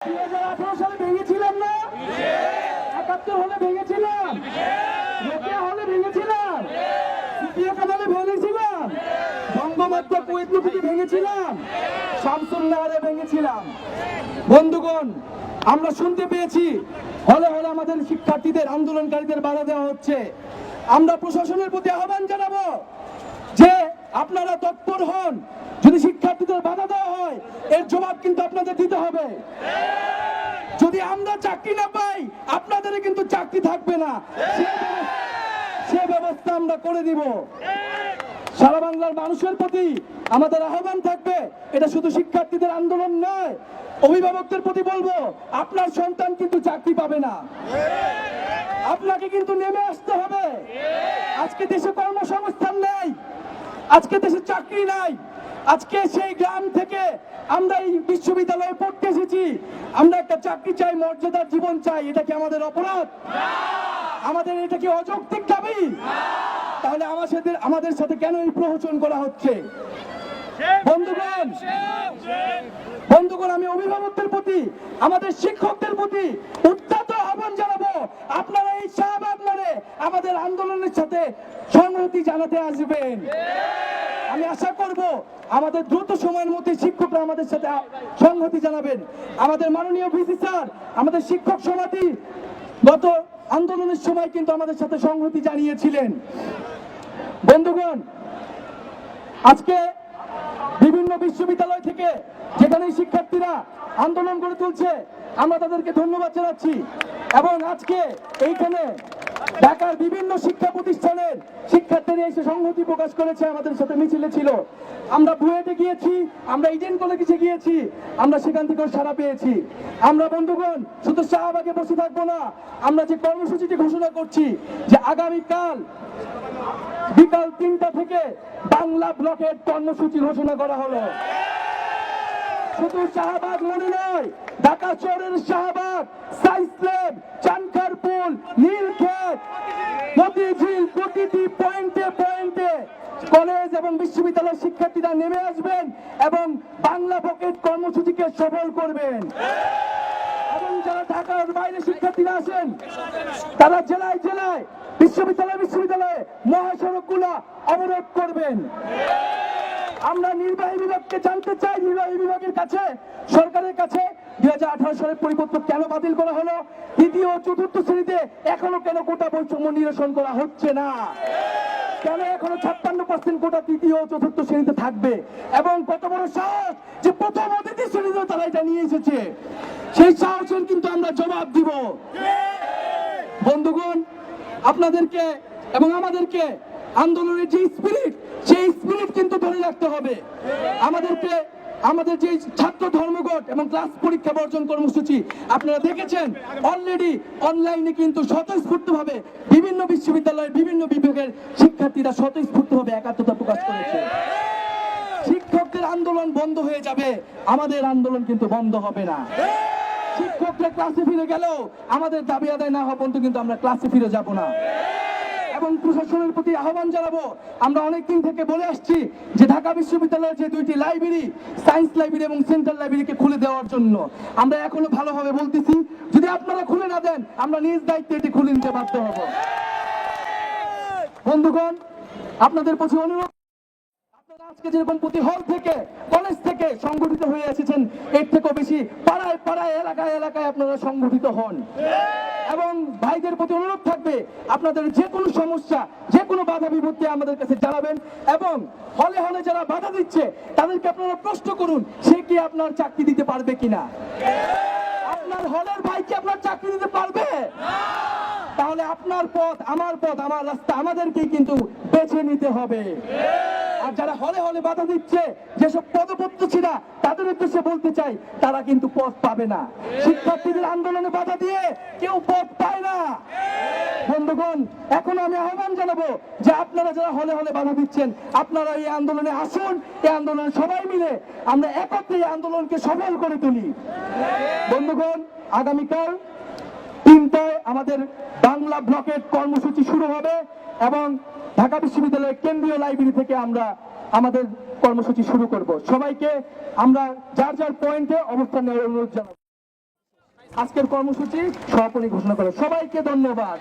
2018 সালে ভেঙেছিলাম না, 71 হলে ভেঙেছিলাম, রোকেয়া হলে ভেঙেছিলাম, সিপিএ কামালে ভেঙেছিলাম, বঙ্গবন্ধু কুয়েত নদীতে ভেঙেছিলাম, শামসুন্নাহারে ভেঙেছিলাম। বন্ধুগণ, আমরা শুনতে পেয়েছি হলে হলে আমাদের শিক্ষার্থীদের আন্দোলনকারীদের বাধা দেওয়া হচ্ছে। আমরা প্রশাসনের প্রতি আহ্বান জানাবো যে আপনারা তৎপর হন। যদি শিক্ষার্থীদের বাধা দেওয়া হয় এর জবাব কিন্তু আপনাদের দিতে হবে। যদি আমরা চাকরি না পাই আপনাদের কিন্তু চাকরি থাকবে না, সে ব্যবস্থা আমরা করে দিব। সারা বাংলার মানুষের প্রতি আমাদের আহ্বান থাকবে, এটা শুধু শিক্ষার্থীদের আন্দোলন নয়, অভিভাবকদের প্রতি বলবো আপনার সন্তান কিন্তু চাকরি পাবে না, আপনাকে কিন্তু নেমে আসতে হবে। আজকে দেশে কর্মসংস্থান নেই, আজকে দেশে চাকরি নাই। আজকে সেই গ্রাম থেকে আমরা এই বিশ্ববিদ্যালয়ে পড়তে এসেছি, আমরা একটা চাকরি চাই, মর্যাদার জীবন চাই। এটা কি আমাদের অপরাধ? আমাদের এটা কি অযৌক্তিক দাবি? তাহলে আমাদের সাথে কেন এই প্রহসন করা হচ্ছে? বন্ধুগণ, আমি অভিভাবকদের প্রতি, আমাদের শিক্ষকদের প্রতি উত্তপ্ত আহ্বান জানাবো, আপনারা এই শাহবাগ মোড়ে আমাদের আন্দোলনের সাথে সংহতি জানাতে আসবেন। আমি আশা করব আমাদের দ্রুত সময়ের মধ্যে শিক্ষকরা আমাদের সাথে সংহতি জানাবেন। আমাদের মাননীয় ভিসি স্যার, আমাদের শিক্ষক সমিতি গত আন্দোলনের সময় কিন্তু আমাদের সাথে সংহতি জানিয়েছিলেন। বন্ধুগণ, আজকে বিভিন্ন বিশ্ববিদ্যালয় থেকে যেখানে শিক্ষার্থীরা আন্দোলন গড়ে তুলছে আমরা তাদেরকে ধন্যবাদ জানাচ্ছি। এবং আজকে এইখানে ঢাকার বিভিন্ন শিক্ষা প্রতিষ্ঠানের শিক্ষার্থীরা এসে সংহতি প্রকাশ করেছে, আমাদের সাথে মিছিলে ছিল। আমরা বুয়েটে গিয়েছি, আমরা ইডেন কলেজে গিয়েছি, আমরা সেখান থেকেও সাড়া পেয়েছি। আমরা বন্ধুগণ শুধু শাহবাগে বসে থাকবো না, আমরা যে কর্মসূচিটি ঘোষণা করছি যে আগামীকাল বিকাল 3টা থেকে বাংলা ব্লকের কর্মসূচি ঘোষণা করা হলো। শুধু শাহবাগ মনে নয়, ঢাকা শহরের শাহবাগ, সাইসলেব, চানখারপুল, নীলক্ষেত, মতিঝিল, প্রতিটি পয়েন্টে পয়েন্টে কলেজ এবং বিশ্ববিদ্যালয়ের শিক্ষার্থীরা নেমে আসবেন এবং বাংলা ব্লকের কর্মসূচিকে সফল করবেন। এবং যারা ঢাকার বাইরে শিক্ষার্থীরা আসেন তারা জেলায় জেলায় বিশ্ববিদ্যালয়ে মহাসড়কগুলো অবরোধ করবেন। আমরা নির্বাহী বিভাগকে জানতে চাই, নির্বাহী বিভাগের কাছে, সরকারের কাছে 2018 সালের পরিপত্র কেন বাতিল করা হলো? তৃতীয় ও চতুর্থ শ্রেণীতে এখনো কেন কোটা বৈষম্য নিরসন করা হচ্ছে না? কেন এখনো 56% কোটা তৃতীয় ও চতুর্থ শ্রেণীতে থাকবে? এবং কত বড় সাহস যে প্রথম ও দ্বিতীয় শ্রেণীতে তারা এটা নিয়ে এসেছে, সেই সাহসের কিন্তু আমরা জবাব দিব। বন্ধুগণ, আপনাদেরকে এবং আমাদেরকে আন্দোলনের যে স্পিরিট, সেই স্পিরিট কিন্তু ধরে রাখতে হবে। আমাদের যে ছাত্র ধর্মঘট এবং ক্লাস পরীক্ষা বর্জন কর্মসূচি আপনারা দেখেছেন, অলরেডি অনলাইনে কিন্তু স্বতঃস্ফূর্তভাবে বিভিন্ন বিশ্ববিদ্যালয়ের বিভিন্ন বিভাগের শিক্ষার্থীরা স্বতঃস্ফূর্তভাবে একাত্মতা প্রকাশ করেছে। শিক্ষকদের আন্দোলন বন্ধ হয়ে যাবে, আমাদের আন্দোলন কিন্তু বন্ধ হবে না। শিক্ষকরা ক্লাসে ফিরে গেলেও আমাদের দাবি আদায় না হওয়া পর্যন্ত কিন্তু আমরা ক্লাসে ফিরে যাব না। এবং প্রশাসনের প্রতি আহ্বান জানাবো, আমরা অনেকদিন থেকে বলে আসছি যে ঢাকা বিশ্ববিদ্যালয়ের যে 2টি লাইব্রেরি, সায়েন্স লাইব্রেরি এবং সেন্ট্রাল লাইব্রেরিকে খুলে দেওয়ার জন্য আমরা এখনো ভালোভাবে বলতেছি, যদি আপনারা খুলে না দেন আমরা নিজ দায়িত্বে এটি খুলে নিতে বাধ্য হব। বন্ধুগণ, আপনাদের প্রতি অনুরোধ, আপনারা আজকে যেরকম প্রতি হল থেকে, কলেজ থেকে সংগঠিত হয়ে এসেছেন, এর থেকেও বেশি পাড়ায় পাড়ায়, এলাকায় এলাকায় আপনারা সংগঠিত হন। এবং ভাইদের প্রতি অনুরোধ থাকবে, আপনাদের যে কোনো সমস্যা, যে কোনো বাধা বিপত্তি আমাদের কাছে জানাবেন। এবং হলে হলে যারা বাধা দিচ্ছে তাদেরকে আপনারা প্রশ্ন করুন, সে কি আপনার চাকরি দিতে পারবে কিনা? আপনার হলের ভাই কি আপনার চাকরি দিতে পারবে? তাহলে আপনার পথ, আমার রাস্তা আমাদেরকেই কিন্তু বেছে নিতে হবে। আর যারা হলে হলে বাধা দিচ্ছে, যেসব পদপ্রার্থীরা, তাদের উদ্দেশ্যে বলতে চাই, তারা কিন্তু পথ পাবে না। শিক্ষার্থীদের আন্দোলনে বাধা দিয়ে কেউ পথ পায় না। বন্ধুগণ, এখন আমি আহ্বান জানাবো যে আপনারা যারা হলে হলে বাধা দিচ্ছেন, আপনারা এই আন্দোলনে আসুন। এই আন্দোলনে সবাই মিলে আমরা একত্রে এই আন্দোলনকে সফল করে তুলি। বন্ধুগণ, আগামীকাল 3টায় আমাদের বাংলা ব্লকের কর্মসূচি শুরু হবে এবং ঢাকা বিশ্ববিদ্যালয়ের কেন্দ্রীয় লাইব্রেরি থেকে আমরা আমাদের কর্মসূচি শুরু করব। সবাইকে আমরা যার যার পয়েন্টে অবস্থান নেওয়ার অনুরোধ জানাবো। আজকের কর্মসূচি সমাপনী ঘোষণা করে সবাইকে ধন্যবাদ।